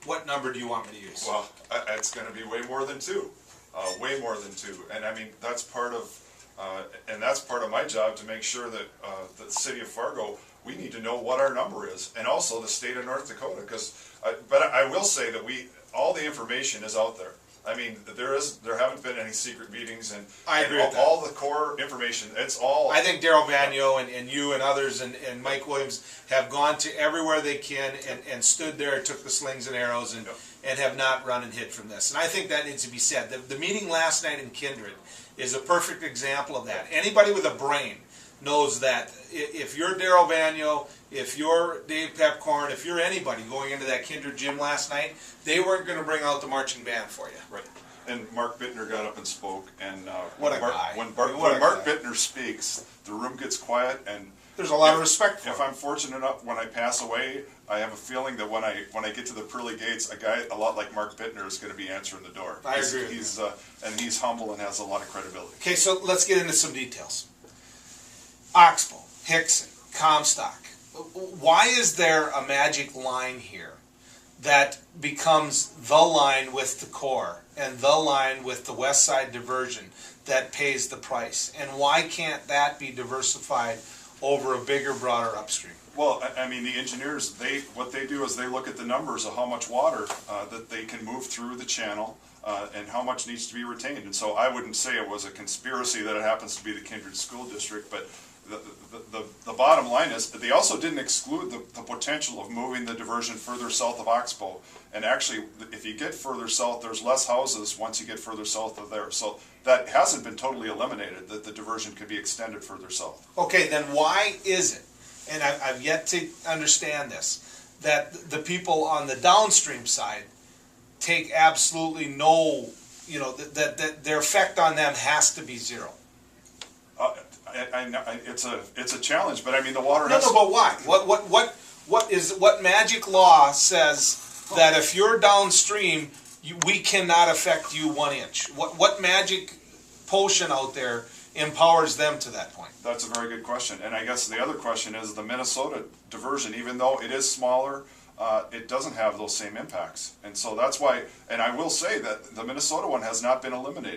what number do you want me to use? Well, it's going to be way more than two, way more than two. And I mean, that's part of my job to make sure that the city of Fargo, we need to know what our number is, and also the state of North Dakota. But I will say that all the information is out there. I mean, there haven't been any secret meetings, and I agree with that. All the core information, it's all. I think Darrell Vanyo and you and others and Mike Williams have gone to everywhere they can and stood there and took the slings and arrows and have not run and hid from this. And I think that needs to be said. The meeting last night in Kindred is a perfect example of that. Anybody with a brain knows that if you're Darrell Vanyo, if you're Dave Piepkorn, if you're anybody going into that Kindred gym last night, they weren't going to bring out the marching band for you. Right. And Mark Bittner got up and spoke, and what a guy. When Mark Bittner speaks, the room gets quiet, and there's a lot of respect for him. If I'm fortunate enough, when I pass away, I have a feeling that when I get to the pearly gates, a guy a lot like Mark Bittner is going to be answering the door. I agree with you. And he's humble and has a lot of credibility. Okay, so let's get into some details. Oxbow, Hickson, Comstock. Why is there a magic line here that becomes the line with the core and the line with the west side diversion that pays the price? And why can't that be diversified over a bigger, broader upstream? Well, I mean, the engineers, what they do is they look at the numbers of how much water that they can move through the channel and how much needs to be retained. And so I wouldn't say it was a conspiracy that it happens to be the Kindred School District, but the bottom line is that they also didn't exclude the potential of moving the diversion further south of Oxbow. And actually, if you get further south, there's less houses once you get further south of there. So that hasn't been totally eliminated, that the diversion could be extended further south. Okay, then why is it, and I've yet to understand this, that the people on the downstream side take absolutely no, that their effect on them has to be zero? It's a challenge, but I mean the water. No, but why? What magic law says that if you're downstream, we cannot affect you 1 inch? What magic potion out there empowers them to that point? That's a very good question, and I guess the other question is the Minnesota diversion. Even though it is smaller, it doesn't have those same impacts, and so that's why. And I will say that the Minnesota one has not been eliminated.